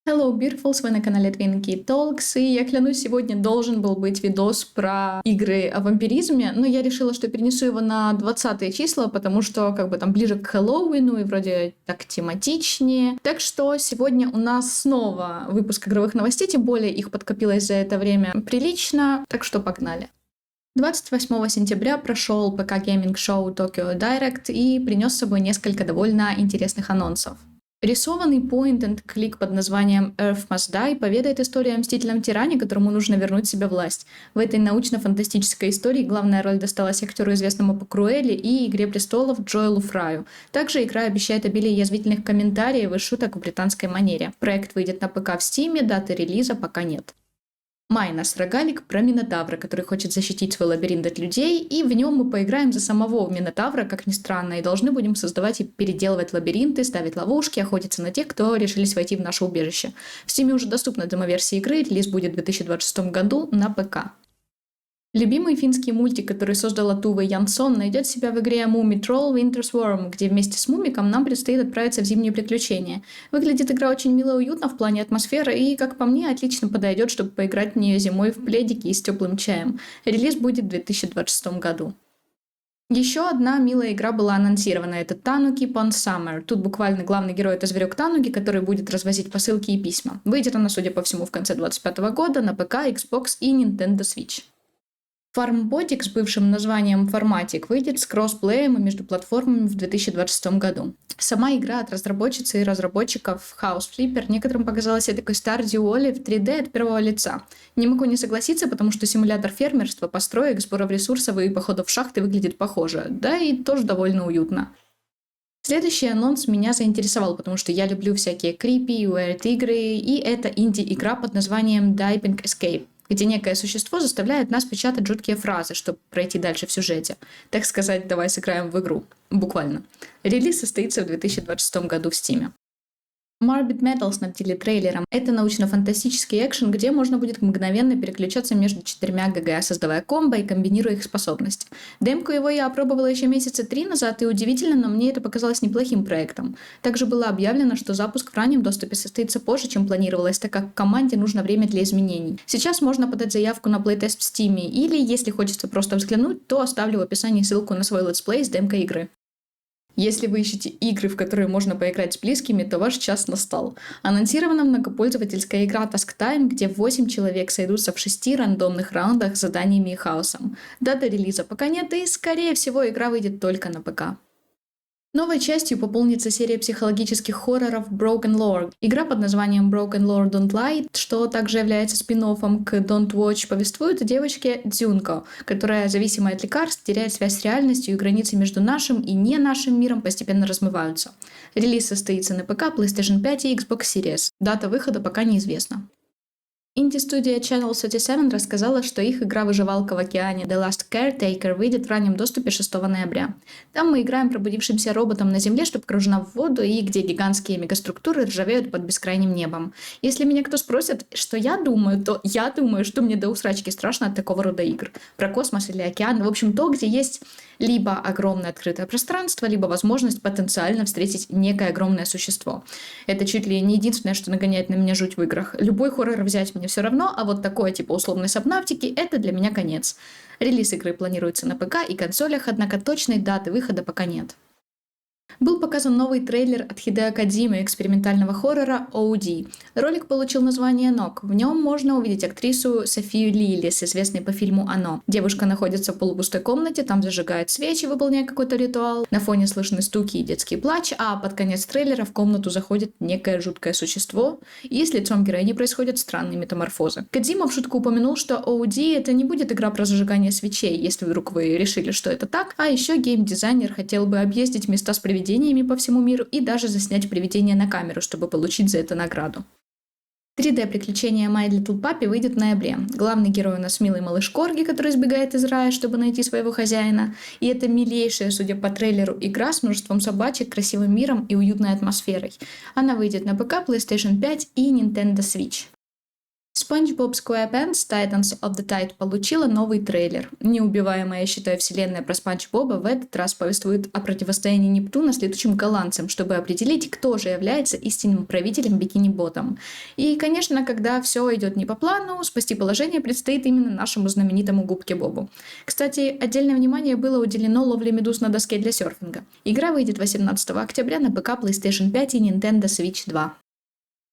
Hello, beautifuls, вы на канале Twinkie Talks, и я клянусь, сегодня должен был быть видос про игры о вампиризме, но я решила, что перенесу его на 20 числа, потому что там ближе к Хэллоуину и вроде так тематичнее. Так что сегодня у нас снова выпуск игровых новостей, тем более их подкопилось за это время прилично, так что погнали. 28 сентября прошел ПК Gaming Show Tokyo Direct и принес с собой несколько довольно интересных анонсов. Рисованный point-and-click под названием Earth Must Die поведает историю о мстительном-тиране, которому нужно вернуть себе власть. В этой научно-фантастической истории главная роль досталась актеру, известному по Круэлле и «Игре престолов» Джоэлу Фраю. Также игра обещает обилие язвительных комментариев и шуток в британской манере. Проект выйдет на ПК в Стиме, даты релиза пока нет. Майнос — рогалик про Минотавра, который хочет защитить свой лабиринт от людей, и в нем мы поиграем за самого Минотавра, как ни странно, и должны будем создавать и переделывать лабиринты, ставить ловушки, охотиться на тех, кто решились войти в наше убежище. В Steam уже доступна демо-версия игры, релиз будет в 2026 году на ПК. Любимый финский мультик, который создала Туве Янсон, найдет себя в игре Mummy Troll Winter Swarm, где вместе с Мумиком нам предстоит отправиться в зимние приключения. Выглядит игра очень мило и уютно в плане атмосферы и, как по мне, отлично подойдет, чтобы поиграть в нее зимой в пледике и с теплым чаем. Релиз будет в 2026 году. Еще одна милая игра была анонсирована. Это Tanuki Pond Summer. Тут буквально главный герой — это зверек Тануки, который будет развозить посылки и письма. Выйдет она, судя по всему, в конце 2025 года на ПК, Xbox и Nintendo Switch. Farmbotic с бывшим названием Farmatic выйдет с кроссплеем и между платформами в 2026 году. Сама игра от разработчицы и разработчиков House Flipper некоторым показалась такой Stardew Valley в 3D от первого лица. Не могу не согласиться, потому что симулятор фермерства, построек, сборов ресурсов и походов в шахты выглядит похоже, да и тоже довольно уютно. Следующий анонс меня заинтересовал, потому что я люблю всякие creepy, weird игры, и это инди-игра под названием Diving Escape, где некое существо заставляет нас печатать жуткие фразы, чтобы пройти дальше в сюжете. Так сказать, давай сыграем в игру. Буквально. Релиз состоится в 2026 году в Steam. Morbid Metal снабдили трейлером. Это научно-фантастический экшен, где можно будет мгновенно переключаться между 4 ГГ, создавая комбо и комбинируя их способности. Демку его я опробовала еще месяца 3 назад, и удивительно, но мне это показалось неплохим проектом. Также было объявлено, что запуск в раннем доступе состоится позже, чем планировалось, так как команде нужно время для изменений. Сейчас можно подать заявку на плейтест в Steam, или, если хочется просто взглянуть, то оставлю в описании ссылку на свой летсплей с демкой игры. Если вы ищете игры, в которые можно поиграть с близкими, то ваш час настал. Анонсирована многопользовательская игра Task Time, где 8 человек сойдутся в 6 рандомных раундах с заданиями и хаосом. Дата релиза пока нет, и, скорее всего, игра выйдет только на ПК. Новой частью пополнится серия психологических хорроров Broken Lore. Игра под названием Broken Lore Don't Lie, что также является спин-оффом к Don't Watch, повествует о девочке Дзюнко, которая, зависимая от лекарств, теряет связь с реальностью, и границы между нашим и не нашим миром постепенно размываются. Релиз состоится на ПК, PlayStation 5 и Xbox Series. Дата выхода пока неизвестна. Инди-студия Channel 37 рассказала, что их игра-выживалка в океане The Last Caretaker выйдет в раннем доступе 6 ноября. Там мы играем пробудившимся роботом на Земле, что погружена в воду и где гигантские мегаструктуры ржавеют под бескрайним небом. Если меня кто спросит, что я думаю, то я думаю, что мне до усрачки страшно от такого рода игр. Про космос или океан, в общем, то, где есть либо огромное открытое пространство, либо возможность потенциально встретить некое огромное существо. Это чуть ли не единственное, что нагоняет на меня жуть в играх. Любой хоррор взять мне все равно, а вот такое типа условной сабнавтики — это для меня конец. Релиз игры планируется на ПК и консолях, однако точной даты выхода пока нет. Был показан новый трейлер от Хидео Кодзимы экспериментального хоррора OD. Ролик получил название «Нок». В нем можно увидеть актрису Софию Лилис, известной по фильму «Оно». Девушка находится в полупустой комнате, там зажигает свечи, выполняя какой-то ритуал. На фоне слышны стуки и детский плач, а под конец трейлера в комнату заходит некое жуткое существо, и с лицом героини происходят странные метаморфозы. Кодзима в шутку упомянул, что OD — это не будет игра про зажигание свечей, если вдруг вы решили, что это так, а еще геймдизайнер хотел бы объездить места с привидениями по всему миру и даже заснять привидение на камеру, чтобы получить за это награду. 3D-приключение My Little Puppy выйдет в ноябре. Главный герой у нас милый малыш Корги, который сбегает из рая, чтобы найти своего хозяина. И это милейшая, судя по трейлеру, игра с множеством собачек, красивым миром и уютной атмосферой. Она выйдет на ПК, PlayStation 5 и Nintendo Switch. SpongeBob SquarePants Titans of the Tide получила новый трейлер. Неубиваемая, я считаю, вселенная про Спанч Боба в этот раз повествует о противостоянии Нептуна с летучим голландцем, чтобы определить, кто же является истинным правителем Бикини-Ботом. И, конечно, когда все идет не по плану, спасти положение предстоит именно нашему знаменитому Губке Бобу. Кстати, отдельное внимание было уделено ловле медуз на доске для серфинга. Игра выйдет 18 октября на ПК, PlayStation 5 и Nintendo Switch 2.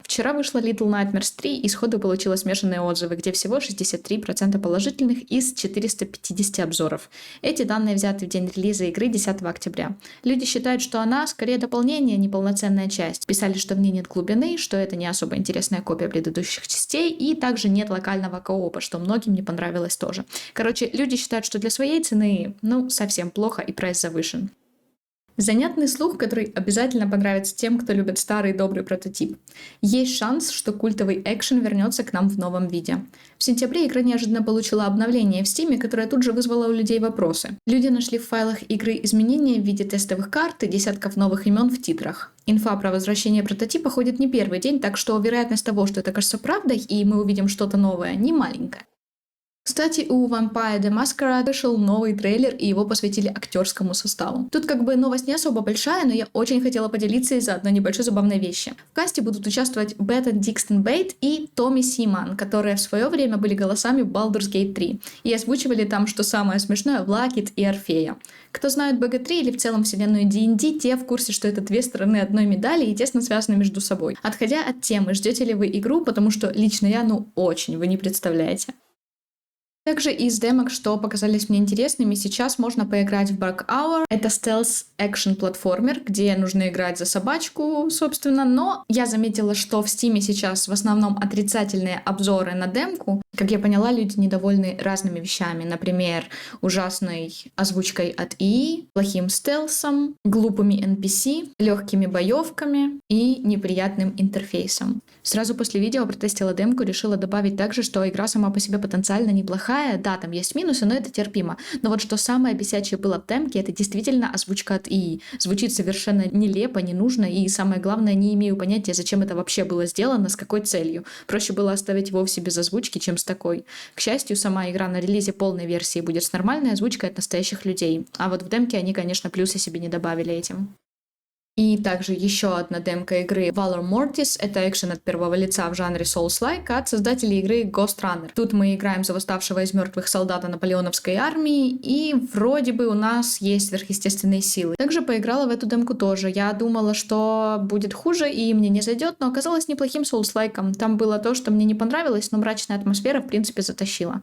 Вчера вышла Little Nightmares 3 и сходу получила смешанные отзывы, где всего 63% положительных из 450 обзоров. Эти данные взяты в день релиза игры 10 октября. Люди считают, что она скорее дополнение, а не полноценная часть. Писали, что в ней нет глубины, что это не особо интересная копия предыдущих частей, и также нет локального коопа, что многим не понравилось тоже. Короче, люди считают, что для своей цены, совсем плохо и прайс завышен. Занятный слух, который обязательно понравится тем, кто любит старый добрый прототип. Есть шанс, что культовый экшен вернется к нам в новом виде. В сентябре игра неожиданно получила обновление в Steam, которое тут же вызвало у людей вопросы. Люди нашли в файлах игры изменения в виде тестовых карт и десятков новых имен в титрах. Инфа про возвращение прототипа ходит не первый день, так что вероятность того, что это кажется правдой и мы увидим что-то новое, не маленькая. Кстати, у Vampire the Masquerade вышел новый трейлер, и его посвятили актерскому составу. Тут новость не особо большая, но я очень хотела поделиться из-за одной небольшой забавной вещи. В касте будут участвовать Беттон Дикстон Бейт и Томми Симан, которые в свое время были голосами в Baldur's Gate 3, и озвучивали там, что самое смешное, Влакит и Орфея. Кто знает БГ-3 или в целом вселенную D&D, те в курсе, что это две стороны одной медали и тесно связаны между собой. Отходя от темы, ждете ли вы игру, потому что лично я, очень, вы не представляете. Также из демок, что показались мне интересными, сейчас можно поиграть в Bark Hour. Это стелс-экшн-платформер, где нужно играть за собачку, собственно, но я заметила, что в Steam сейчас в основном отрицательные обзоры на демку. Как я поняла, люди недовольны разными вещами, например, ужасной озвучкой от ИИ, плохим стелсом, глупыми NPC, легкими боевками и неприятным интерфейсом. Сразу после видео протестила демку, решила добавить также, что игра сама по себе потенциально неплохая. Да, там есть минусы, но это терпимо. Но вот что самое бесячее было в демке, это действительно озвучка от ИИ. Звучит совершенно нелепо, не нужно, и самое главное, не имею понятия, зачем это вообще было сделано, с какой целью. Проще было оставить вовсе без озвучки, чем с такой. К счастью, сама игра на релизе полной версии будет с нормальной озвучкой от настоящих людей. А вот в демке они, конечно, плюсы себе не добавили этим. И также еще одна демка игры Valor Mortis. Это экшен от первого лица в жанре Souls-like от создателей игры Ghost Runner. Тут мы играем за восставшего из мертвых солдата наполеоновской армии, и вроде бы у нас есть сверхъестественные силы. Также поиграла в эту демку тоже. Я думала, что будет хуже и мне не зайдет, но оказалось неплохим Souls-like. Там было то, что мне не понравилось, но мрачная атмосфера в принципе затащила.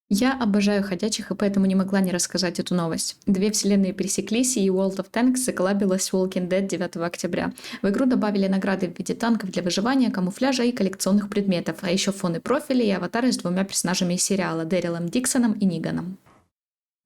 Я обожаю ходячих, и поэтому не могла не рассказать эту новость. Две вселенные пересеклись, и World of Tanks заколлабилась с Walking Dead 9 октября. В игру добавили награды в виде танков для выживания, камуфляжа и коллекционных предметов, а еще фоны профиля и аватары с двумя персонажами из сериала — Дэрилом Диксоном и Ниганом.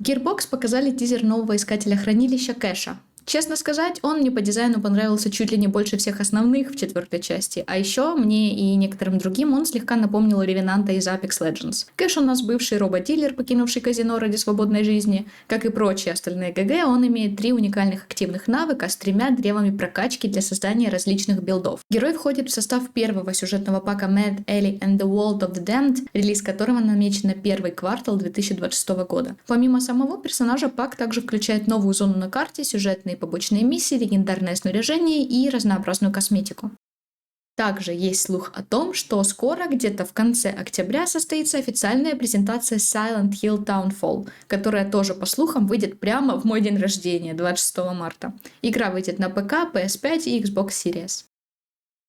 Gearbox показали тизер нового искателя хранилища Кэша. Честно сказать, он мне по дизайну понравился чуть ли не больше всех основных в 4-й части, а еще мне и некоторым другим он слегка напомнил Ревенанта из Apex Legends. Кэш у нас бывший робот-дилер, покинувший казино ради свободной жизни. Как и прочие остальные ГГ, он имеет 3 уникальных активных навыка с 3 древами прокачки для создания различных билдов. Герой входит в состав первого сюжетного пака Mad Ellie and the World of the Damned, релиз которого намечен на первый квартал 2026 года. Помимо самого персонажа, пак также включает новую зону на карте, сюжетные побочные миссии, легендарное снаряжение и разнообразную косметику. Также есть слух о том, что скоро, где-то в конце октября, состоится официальная презентация Silent Hill Downfall, которая тоже, по слухам, выйдет прямо в мой день рождения, 26 марта. Игра выйдет на ПК, PS5 и Xbox Series.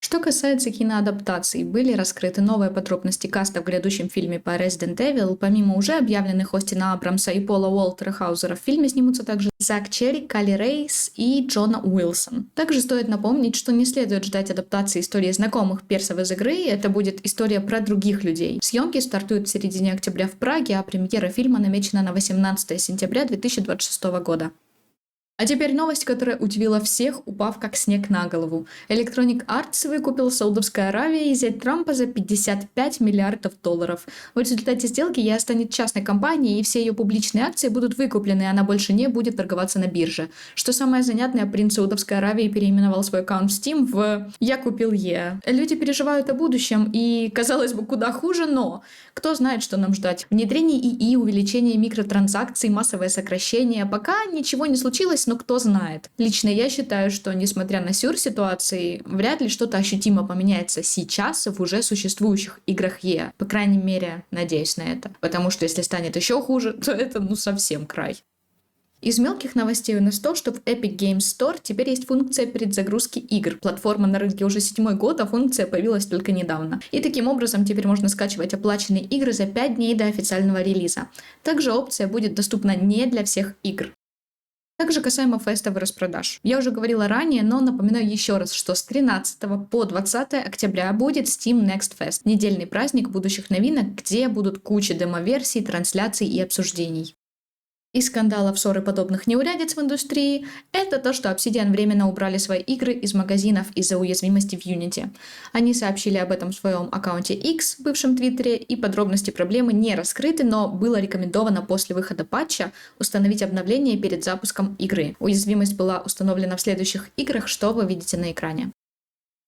Что касается киноадаптаций, были раскрыты новые подробности каста в грядущем фильме по Resident Evil. Помимо уже объявленных Остина Абрамса и Пола Уолтера Хаузера, в фильме снимутся также Зак Черри, Калли Рейс и Джона Уилсон. Также стоит напомнить, что не следует ждать адаптации истории знакомых персов из игры, это будет история про других людей. Съемки стартуют в середине октября в Праге, а премьера фильма намечена на 18 сентября 2026 года. А теперь новость, которая удивила всех, упав как снег на голову. Electronic Arts выкупил Саудовская Аравия и зять Трампа за $55 миллиардов. В результате сделки EA станет частной компанией, и все ее публичные акции будут выкуплены, и она больше не будет торговаться на бирже. Что самое занятное, принц Саудовской Аравии переименовал свой аккаунт в Steam в «Я купил EA». Люди переживают о будущем, и, казалось бы, куда хуже, но кто знает, что нам ждать. Внедрение ИИ, увеличение микротранзакций, массовое сокращение. Пока ничего не случилось, но кто знает. Лично я считаю, что, несмотря на сюр-ситуации, вряд ли что-то ощутимо поменяется сейчас в уже существующих играх EA. По крайней мере, надеюсь на это. Потому что если станет еще хуже, то это совсем край. Из мелких новостей у нас то, что в Epic Games Store теперь есть функция предзагрузки игр. Платформа на рынке уже 7-й год, а функция появилась только недавно. И таким образом теперь можно скачивать оплаченные игры за 5 дней до официального релиза. Также опция будет доступна не для всех игр. Также касаемо фестов и распродаж. Я уже говорила ранее, но напоминаю еще раз, что с 13 по 20 октября будет Steam Next Fest, недельный праздник будущих новинок, где будут куча демо-версий, трансляций и обсуждений. Из скандалов, ссор и подобных неурядиц в индустрии — это то, что Obsidian временно убрали свои игры из магазинов из-за уязвимости в Unity. Они сообщили об этом в своем аккаунте X, бывшем Твиттере, и подробности проблемы не раскрыты, но было рекомендовано после выхода патча установить обновление перед запуском игры. Уязвимость была установлена в следующих играх, что вы видите на экране.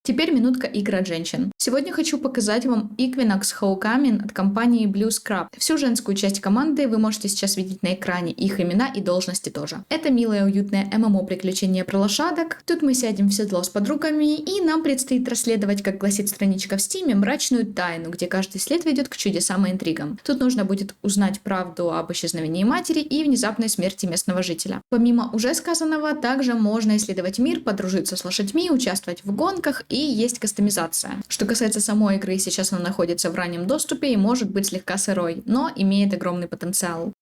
Теперь минутка игр от женщин. Сегодня хочу показать вам Equinox Homecoming от компании Blue Scrub. Всю женскую часть команды вы можете сейчас видеть на экране, их имена и должности тоже. Это милое уютное ММО приключение про лошадок. Тут мы сядем в седло с подругами, и нам предстоит расследовать, как гласит страничка в Steam, мрачную тайну, где каждый след ведет к чудесам и интригам. Тут нужно будет узнать правду об исчезновении матери и внезапной смерти местного жителя. Помимо уже сказанного, также можно исследовать мир, подружиться с лошадьми, участвовать в гонках, и есть кастомизация. Что касается самой игры, сейчас она находится в раннем доступе и может быть слегка сырой, но имеет огромный потенциал.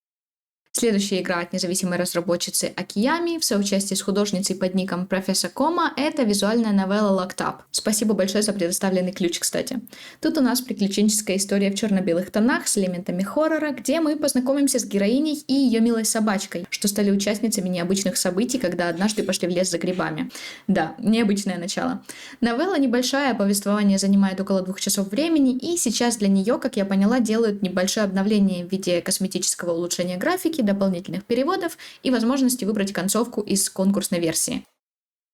Следующая игра от независимой разработчицы Акиями в соучастии с художницей под ником Профессор Кома — это визуальная новелла Locked Up. Спасибо большое за предоставленный ключ, кстати. Тут у нас приключенческая история в черно-белых тонах с элементами хоррора, где мы познакомимся с героиней и ее милой собачкой, что стали участницами необычных событий, когда однажды пошли в лес за грибами. Да, необычное начало. Новелла небольшая, повествование занимает около 2 часов времени, и сейчас для нее, как я поняла, делают небольшое обновление в виде косметического улучшения графики, дополнительных переводов и возможности выбрать концовку из конкурсной версии.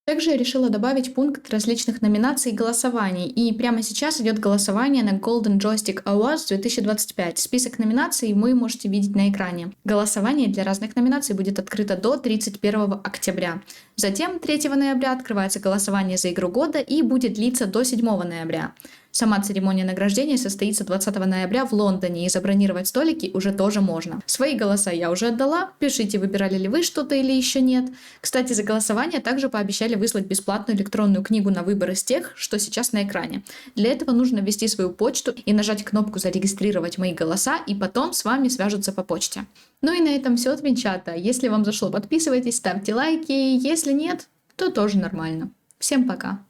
Также я решила добавить пункт различных номинаций и голосований, и прямо сейчас идет голосование на Golden Joystick Awards 2025. Список номинаций вы можете видеть на экране. Голосование для разных номинаций будет открыто до 31 октября. Затем 3 ноября открывается голосование за игру года и будет длиться до 7 ноября. Сама церемония награждения состоится 20 ноября в Лондоне, и забронировать столики уже тоже можно. Свои голоса я уже отдала. Пишите, выбирали ли вы что-то или еще нет. Кстати, за голосование также пообещали выслать бесплатную электронную книгу на выбор из тех, что сейчас на экране. Для этого нужно ввести свою почту и нажать кнопку «Зарегистрировать мои голоса», и потом с вами свяжутся по почте. Ну и на этом все, твинчата. Если вам зашло, подписывайтесь, ставьте лайки. Если нет, то тоже нормально. Всем пока!